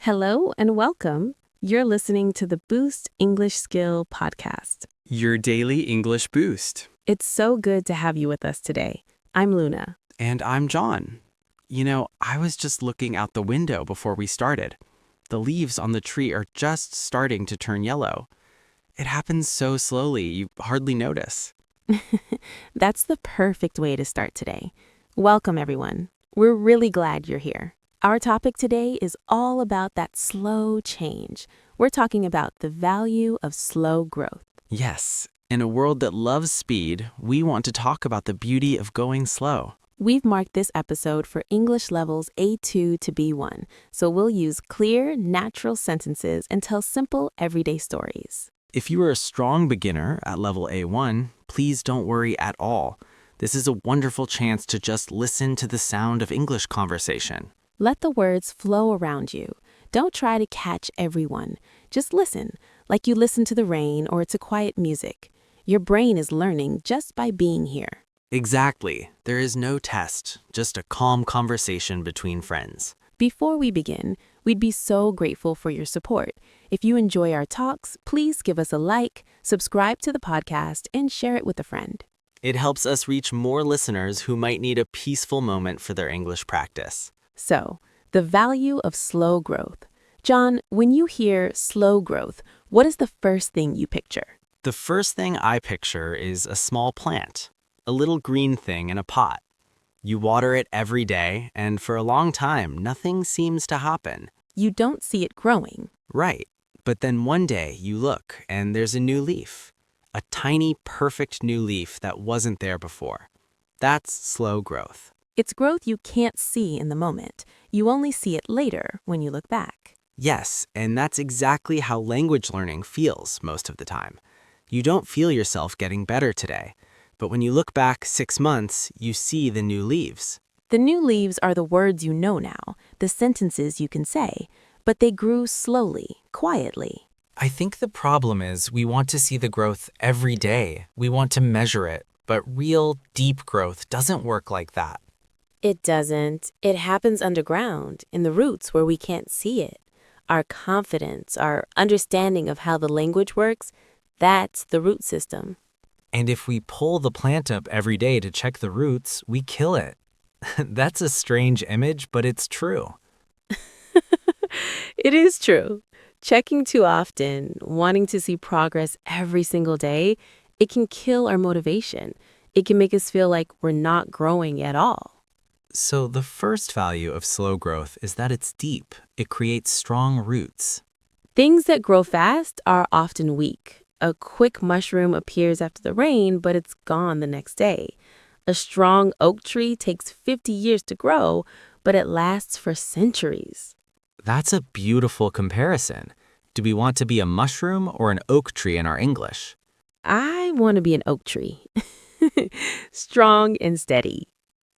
Hello and welcome. You're listening to the Boost English Skill podcast. Your daily English boost. It's so good to have you with us today. I'm Luna. And I'm John. I was just looking out the window before we started. The leaves on the tree are just starting to turn yellow. It happens so slowly, you hardly notice. That's the perfect way to start today. Welcome, everyone. We're really glad you're here. Our topic today is all about that slow change. We're talking about the value of slow growth. Yes, in a world that loves speed, we want to talk about the beauty of going slow. We've marked this episode for English levels A2 to B1, so we'll use clear, natural sentences and tell simple, everyday stories. If you are a strong beginner at level A1, please don't worry at all. This is a wonderful chance to just listen to the sound of English conversation. Let the words flow around you. Don't try to catch everyone. Just listen, like you listen to the rain or to quiet music. Your brain is learning just by being here. Exactly. There is no test, just a calm conversation between friends. Before we begin, we'd be so grateful for your support. If you enjoy our talks, please give us a like, subscribe to the podcast, and share it with a friend. It helps us reach more listeners who might need a peaceful moment for their English practice. So, the value of slow growth. John, when you hear slow growth, what is the first thing you picture? The first thing I picture is a small plant, a little green thing in a pot. You water it every day, and for a long time, nothing seems to happen. You don't see it growing. Right, but then one day you look and there's a new leaf. A tiny, perfect new leaf that wasn't there before. That's slow growth. It's growth you can't see in the moment. You only see it later when you look back. Yes, and that's exactly how language learning feels most of the time. You don't feel yourself getting better today, but when you look back 6 months, you see the new leaves. The new leaves are the words you know now, the sentences you can say, but they grew slowly, quietly. I think the problem is we want to see the growth every day. We want to measure it, but real, deep growth doesn't work like that. It doesn't. It happens underground, in the roots where we can't see it. Our confidence, our understanding of how the language works, that's the root system. And if we pull the plant up every day to check the roots, we kill it. That's a strange image, but it's true. It is true. Checking too often, wanting to see progress every single day, it can kill our motivation. It can make us feel like we're not growing at all. So the first value of slow growth is that it's deep. It creates strong roots. Things that grow fast are often weak. A quick mushroom appears after the rain, but it's gone the next day. A strong oak tree takes 50 years to grow, but it lasts for centuries. That's a beautiful comparison. Do we want to be a mushroom or an oak tree in our English? I want to be an oak tree. Strong and steady.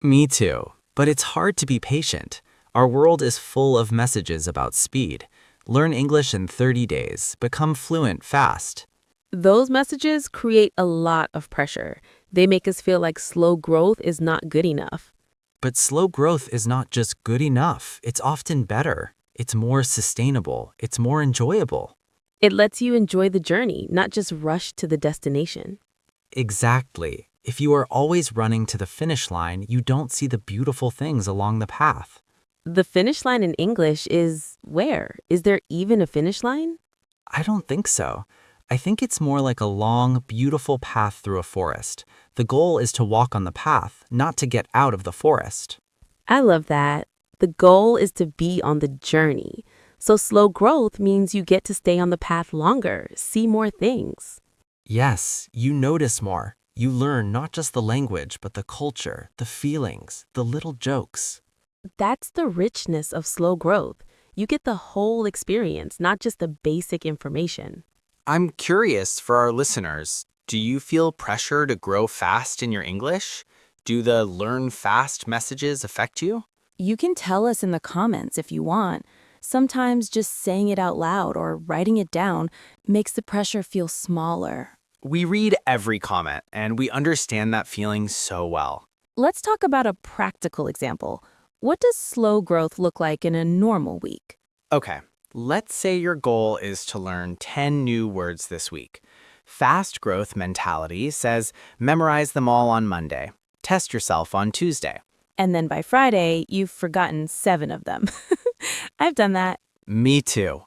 Me too. But it's hard to be patient. Our world is full of messages about speed. Learn English in 30 days. Become fluent fast. Those messages create a lot of pressure. They make us feel like slow growth is not good enough. But slow growth is not just good enough. It's often better. It's more sustainable. It's more enjoyable. It lets you enjoy the journey, not just rush to the destination. Exactly. If you are always running to the finish line, you don't see the beautiful things along the path. The finish line in English is where? Is there even a finish line? I don't think so. I think it's more like a long, beautiful path through a forest. The goal is to walk on the path, not to get out of the forest. I love that. The goal is to be on the journey. So slow growth means you get to stay on the path longer, see more things. Yes, you notice more. You learn not just the language, but the culture, the feelings, the little jokes. That's the richness of slow growth. You get the whole experience, not just the basic information. I'm curious for our listeners, do you feel pressure to grow fast in your English? Do the learn fast messages affect you? You can tell us in the comments if you want. Sometimes just saying it out loud or writing it down makes the pressure feel smaller. We read every comment, and we understand that feeling so well. Let's talk about a practical example. What does slow growth look like in a normal week? Okay, Let's say your goal is to learn 10 new words this week. Fast growth mentality says memorize them all on Monday. Test yourself on Tuesday. And then by Friday, you've forgotten 7 of them. I've done that. Me too.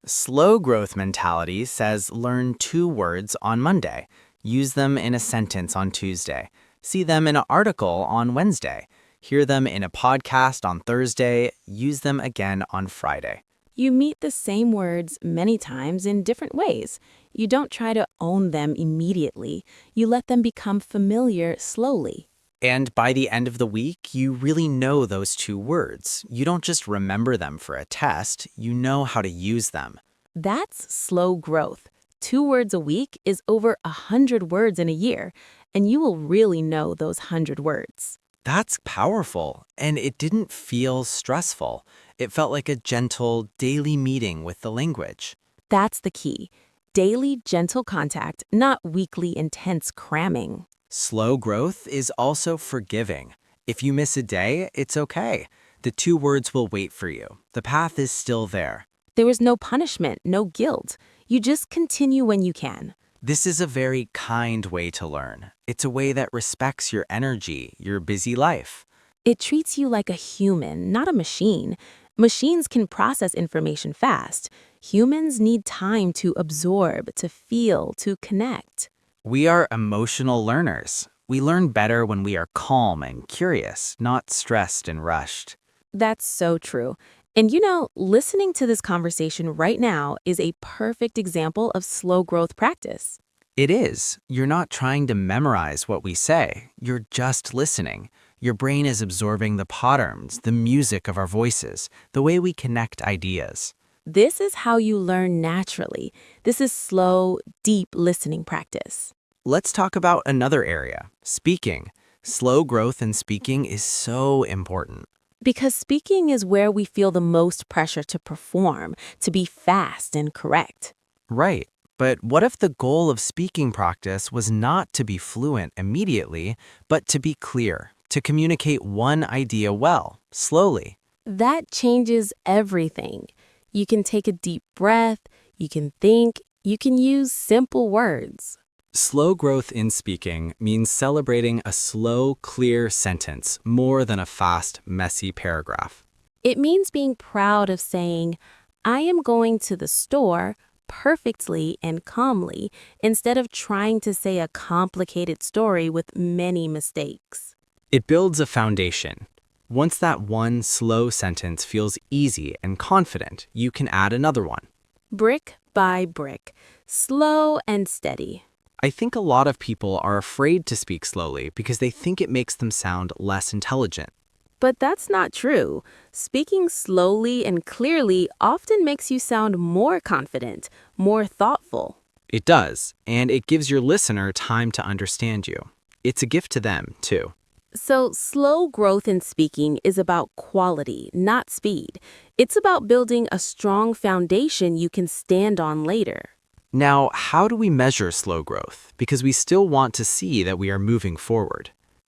Slow growth mentality says learn 2 words on Monday. Use them in a sentence on Tuesday. See them in an article on Wednesday. Hear them in a podcast on Thursday. Use them again on Friday. You meet the same words many times in different ways. You don't try to own them immediately. You let them become familiar slowly. And by the end of the week, you really know those 2 words. You don't just remember them for a test, you know how to use them. That's slow growth. 2 words a week is over 100 words in a year, and you will really know those 100 words. That's powerful, and it didn't feel stressful. It felt like a gentle, daily meeting with the language. That's the key. Daily, gentle contact, not weekly, intense cramming. Slow growth is also forgiving. If you miss a day, it's okay. The 2 words will wait for you. The path is still there. There is no punishment, no guilt. You just continue when you can. This is a very kind way to learn. It's a way that respects your energy, your busy life. It treats you like a human, not a machine. Machines can process information fast. Humans need time to absorb, to feel, to connect. We are emotional learners. We learn better when we are calm and curious, not stressed and rushed. That's so true. And listening to this conversation right now is a perfect example of slow growth practice. It is. You're not trying to memorize what we say. You're just listening. Your brain is absorbing the patterns, the music of our voices, the way we connect ideas. This is how you learn naturally. This is slow, deep listening practice. Let's talk about another area, speaking. Slow growth in speaking is so important. Because speaking is where we feel the most pressure to perform, to be fast and correct. Right. But what if the goal of speaking practice was not to be fluent immediately, but to be clear, to communicate one idea well, slowly? That changes everything. You can take a deep breath, you can think, you can use simple words. Slow growth in speaking means celebrating a slow, clear sentence more than a fast, messy paragraph. It means being proud of saying, I am going to the store perfectly and calmly, instead of trying to say a complicated story with many mistakes. It builds a foundation. Once that one slow sentence feels easy and confident, you can add another one. Brick by brick, slow and steady. I think a lot of people are afraid to speak slowly because they think it makes them sound less intelligent. But that's not true. Speaking slowly and clearly often makes you sound more confident, more thoughtful. It does, and it gives your listener time to understand you. It's a gift to them, too. So slow growth in speaking is about quality, not speed. It's about building a strong foundation you can stand on later. Now, how do we measure slow growth? Because we still want to see that we are moving forward.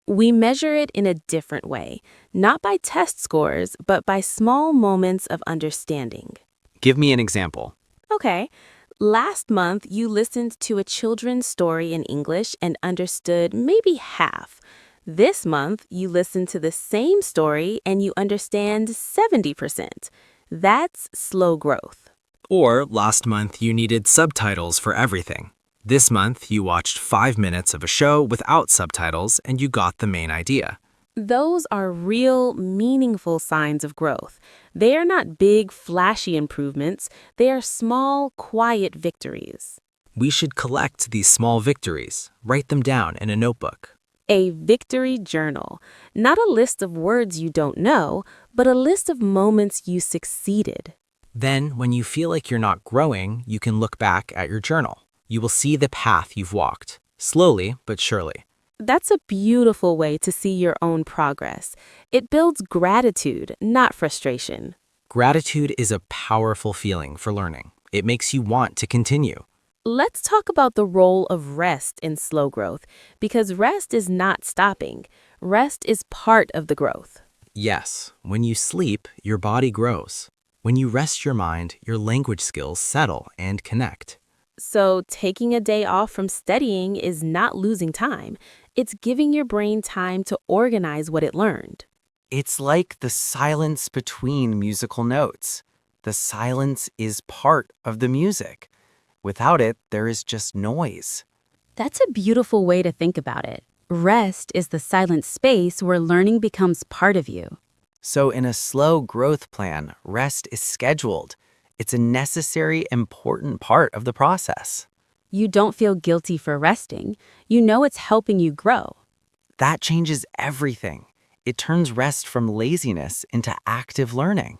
We measure it in a different way, not by test scores, but by small moments of understanding. Give me an example. Okay. Last month, you listened to a children's story in English and understood maybe half. This month, you listen to the same story and you understand 70%. That's slow growth. Or last month you needed subtitles for everything. This month you watched 5 minutes of a show without subtitles and you got the main idea. Those are real, meaningful signs of growth. They are not big, flashy improvements. They are small, quiet victories. We should collect these small victories, write them down in a notebook. A victory journal, not a list of words you don't know, but a list of moments you succeeded. Then, when you feel like you're not growing, you can look back at your journal. You will see the path you've walked, slowly but surely. That's a beautiful way to see your own progress. It builds gratitude, not frustration. Gratitude is a powerful feeling for learning. It makes you want to continue. Let's talk about the role of rest in slow growth, because rest is not stopping. Rest is part of the growth. Yes, when you sleep, your body grows. When you rest your mind, your language skills settle and connect. So, taking a day off from studying is not losing time. It's giving your brain time to organize what it learned. It's like the silence between musical notes. The silence is part of the music. Without it, there is just noise. That's a beautiful way to think about it. Rest is the silent space where learning becomes part of you. So in a slow growth plan, rest is scheduled. It's a necessary, important part of the process. You don't feel guilty for resting. You know it's helping you grow. That changes everything. It turns rest from laziness into active learning.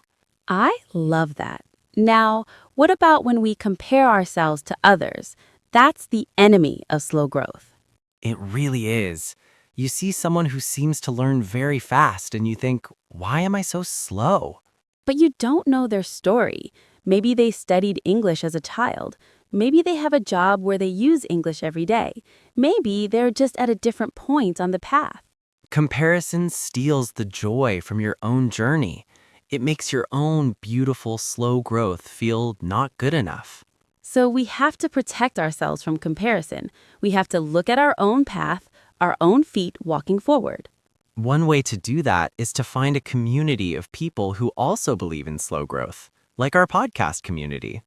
I love that. Now, what about when we compare ourselves to others? That's the enemy of slow growth. It really is. You see someone who seems to learn very fast and you think, why am I so slow? But you don't know their story. Maybe they studied English as a child. Maybe they have a job where they use English every day. Maybe they're just at a different point on the path. Comparison steals the joy from your own journey. It makes your own beautiful, slow growth feel not good enough. So we have to protect ourselves from comparison. We have to look at our own path, our own feet walking forward. One way to do that is to find a community of people who also believe in slow growth, like our podcast community.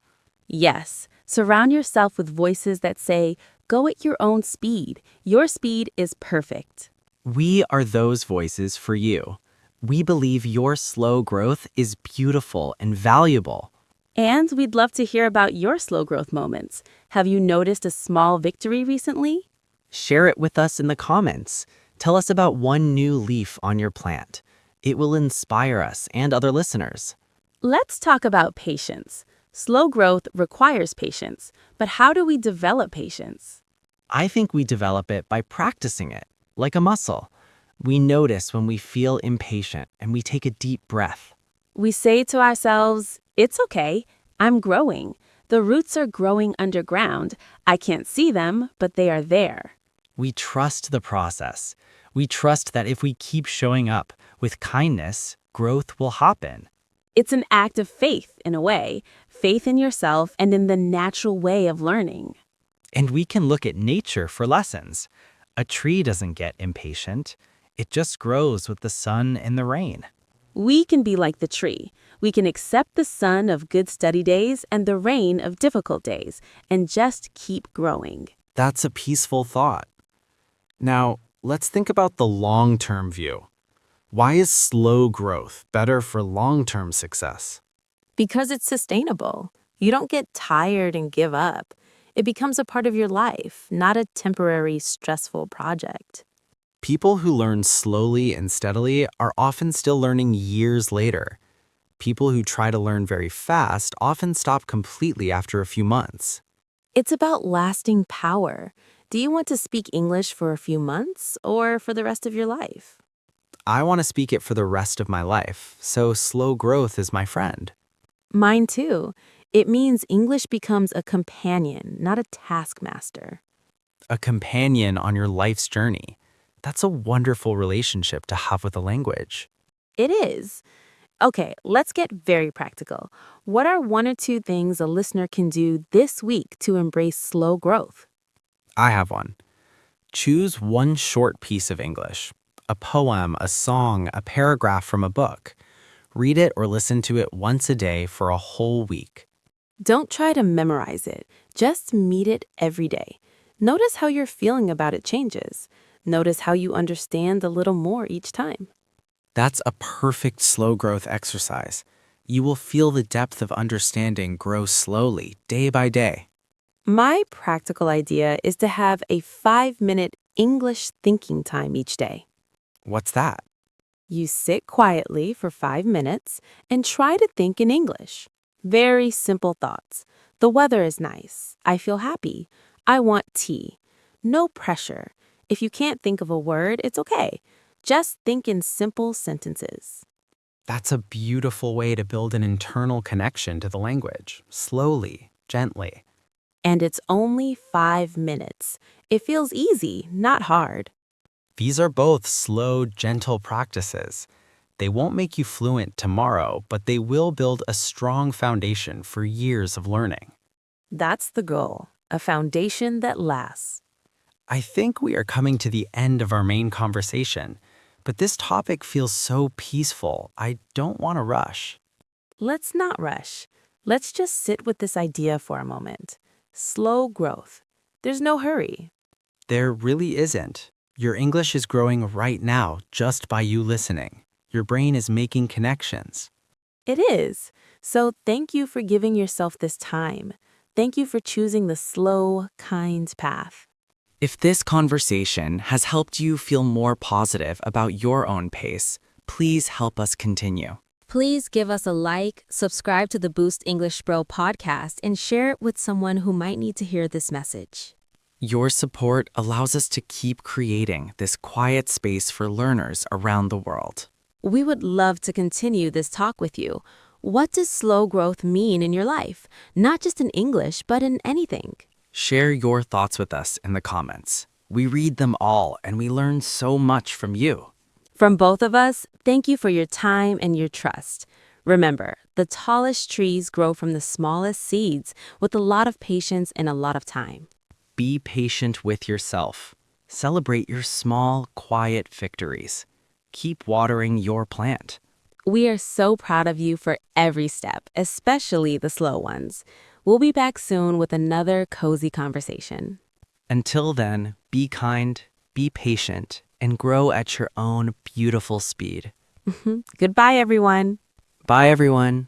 Yes, surround yourself with voices that say, go at your own speed. Your speed is perfect. We are those voices for you. We believe your slow growth is beautiful and valuable. And we'd love to hear about your slow growth moments. Have you noticed a small victory recently? Share it with us in the comments. Tell us about one new leaf on your plant. It will inspire us and other listeners. Let's talk about patience. Slow growth requires patience, but how do we develop patience? I think we develop it by practicing it, like a muscle. We notice when we feel impatient and we take a deep breath. We say to ourselves, it's okay, I'm growing. The roots are growing underground. I can't see them, but they are there. We trust the process. We trust that if we keep showing up with kindness, growth will happen. It's an act of faith, in a way, faith in yourself and in the natural way of learning. And we can look at nature for lessons. A tree doesn't get impatient. It just grows with the sun and the rain. We can be like the tree. We can accept the sun of good study days and the rain of difficult days and just keep growing. That's a peaceful thought. Now, let's think about the long-term view. Why is slow growth better for long-term success? Because it's sustainable. You don't get tired and give up. It becomes a part of your life, not a temporary, stressful project. People who learn slowly and steadily are often still learning years later. People who try to learn very fast often stop completely after a few months. It's about lasting power. Do you want to speak English for a few months or for the rest of your life? I want to speak it for the rest of my life, so slow growth is my friend. Mine too. It means English becomes a companion, not a taskmaster. A companion on your life's journey. That's a wonderful relationship to have with a language. It is. Okay, let's get very practical. What are one or two things a listener can do this week to embrace slow growth? I have one. Choose one short piece of English. A poem, a song, a paragraph from a book. Read it or listen to it once a day for a whole week. Don't try to memorize it. Just meet it every day. Notice how your feeling about it changes. Notice how you understand a little more each time. That's a perfect slow growth exercise. You will feel the depth of understanding grow slowly, day by day. My practical idea is to have a 5-minute English thinking time each day. What's that? You sit quietly for 5 minutes and try to think in English. Very simple thoughts. The weather is nice. I feel happy. I want tea. No pressure. If you can't think of a word, it's okay. Just think in simple sentences. That's a beautiful way to build an internal connection to the language, slowly, gently. And it's only 5 minutes. It feels easy, not hard. These are both slow, gentle practices. They won't make you fluent tomorrow, but they will build a strong foundation for years of learning. That's the goal, a foundation that lasts. I think we are coming to the end of our main conversation, but this topic feels so peaceful. I don't want to rush. Let's not rush. Let's just sit with this idea for a moment. Slow growth. There's no hurry. There really isn't. Your English is growing right now just by you listening. Your brain is making connections. It is. So thank you for giving yourself this time. Thank you for choosing the slow, kind path. If this conversation has helped you feel more positive about your own pace, please help us continue. Please give us a like, subscribe to the Boost English Bro podcast, and share it with someone who might need to hear this message. Your support allows us to keep creating this quiet space for learners around the world. We would love to continue this talk with you. What does slow growth mean in your life? Not just in English, but in anything. Share your thoughts with us in the comments. We read them all and we learn so much from you. From both of us, thank you for your time and your trust. Remember, the tallest trees grow from the smallest seeds with a lot of patience and a lot of time. Be patient with yourself. Celebrate your small, quiet victories. Keep watering your plant. We are so proud of you for every step, especially the slow ones. We'll be back soon with another cozy conversation. Until then, be kind, be patient, and grow at your own beautiful speed. Goodbye, everyone. Bye, everyone.